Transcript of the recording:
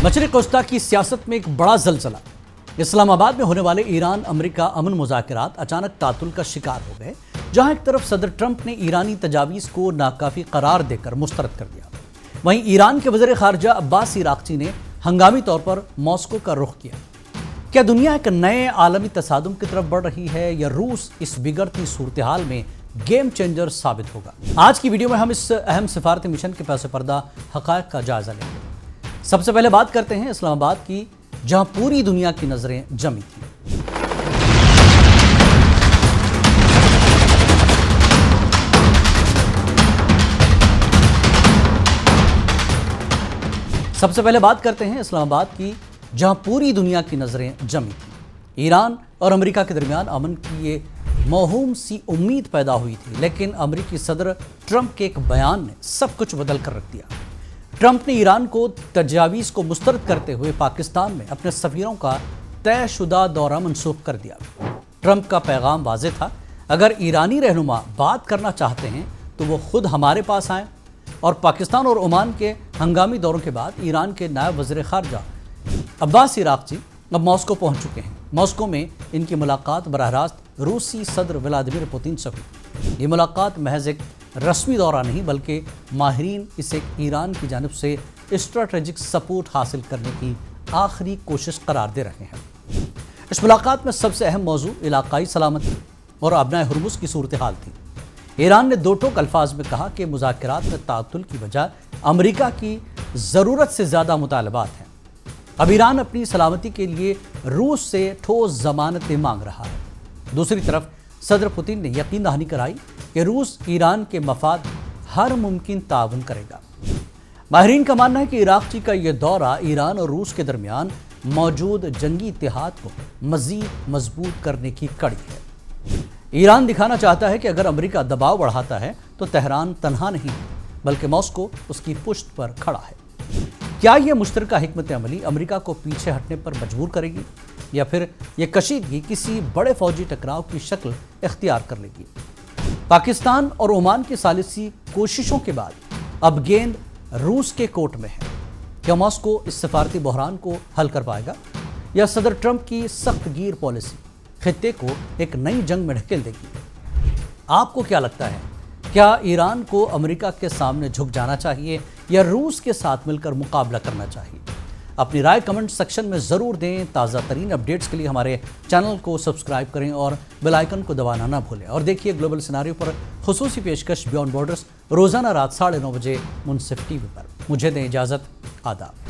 मशरिक़ वस्ता की सियासत में एक बड़ा ज़लज़ला। इस्लामाबाद में होने वाले ईरान अमेरिका अमन मुज़ाकरात अचानक तातुल का शिकार हो गए, जहां एक तरफ सदर ट्रंप ने ईरानी तजावीज़ को नाकाफ़ी करार देकर मुस्तरद कर दिया, वहीं ईरान के वज़ीर ख़ारजा अब्बास इराक़ची ने हंगामी तौर पर मॉस्को का रुख किया। क्या दुनिया एक नए आलमी तसादुम की तरफ बढ़ रही है या रूस इस बिगड़ती सूरत हाल में गेम चेंजर साबित होगा? आज की वीडियो में हम इस अहम सिफारती मिशन के पस पर्दा हक़ाइक़ का जायज़ा लेंगे। सबसे पहले बात करते हैं इस्लामाबाद की, जहां पूरी दुनिया की नजरें जमी थी। सबसे पहले बात करते हैं इस्लामाबाद की, जहां पूरी दुनिया की नजरें जमी थी। ईरान और अमेरिका के दरमियान अमन की ये मौहूम सी उम्मीद पैदा हुई थी, लेकिन अमेरिकी सदर ट्रंप के एक बयान ने सब कुछ बदल कर रख दिया। ट्रंप ने ईरान को तजावीज़ को मुस्तरद करते हुए पाकिस्तान में अपने सफ़ीरों का तयशुदा दौरा मनसूख कर दिया। ट्रंप का पैगाम वाज़ेह था, अगर ईरानी रहनुमा बात करना चाहते हैं तो वो खुद हमारे पास आएँ। और पाकिस्तान और ओमान के हंगामी दौरों के बाद ईरान के नायब वज़ीर ख़ारजा अब्बास इराक़ची अब मॉस्को पहुँच चुके हैं। मॉस्को में इनकी मुलाकात बराह रास्त रूसी सदर व्लादिमीर पुतिन से हुई। ये मुलाकात महज एक रस्मी दौरा नहीं, बल्कि माहिरीन इसे ईरान की जानिब से स्ट्रैटेजिक सपोर्ट हासिल करने की आखिरी कोशिश करार दे रहे हैं। इस मुलाकात में सबसे अहम मौजू इलाकाई सलामती और अबनाए हुर्मुज़ की सूरत हाल थी। ईरान ने दो टोक अल्फाज में कहा कि मुज़ाकरात में तातुल की वजह अमेरिका की ज़रूरत से ज़्यादा मुतालबात हैं। अब ईरान अपनी सलामती के लिए रूस से ठोस ज़मानतें मांग रहा है। दूसरी तरफ सदर पुतिन ने यकीन दहानी कराई कि रूस ईरान के मफाद हर मुमकिन ताउन करेगा। माहिरीन का मानना है कि इराक़ची का यह दौरा ईरान और रूस के दरमियान मौजूद जंगी इत्तेहाद को मज़ीद मजबूत करने की कड़ी है। ईरान दिखाना चाहता है कि अगर अमेरिका दबाव बढ़ाता है तो तेहरान तन्हा नहीं है, बल्कि मॉस्को उसकी पुश्त पर खड़ा है। क्या यह मुश्तरका हिकमत अमली अमेरिका को पीछे हटने पर मजबूर करेगी, या फिर यह कशीदगी किसी बड़े फौजी टकराव की शक्ल इख्तियार कर लेगी? पाकिस्तान और ओमान की सालिसी कोशिशों के बाद अब गेंद रूस के कोर्ट में है। क्या मॉस्को इस सफारती बहरान को हल कर पाएगा, या सदर ट्रंप की सख्त गिर पॉलिसी खित्ते को एक नई जंग में ढकेल देगी? आपको क्या लगता है, क्या ईरान को अमेरिका के सामने झुक जाना चाहिए या रूस के साथ मिलकर मुकाबला करना चाहिए? अपनी राय कमेंट सेक्शन में ज़रूर दें। ताज़ा तरीन अपडेट्स के लिए हमारे चैनल को सब्सक्राइब करें और बेल आइकन को दबाना ना भूलें। और देखिए ग्लोबल सिनारियो पर खुसूसी पेशकश बियॉन्ड बॉर्डर्स रोज़ाना रात 9:30 बजे मुनसिफ टीवी पर। मुझे दें इजाज़त। आदाब।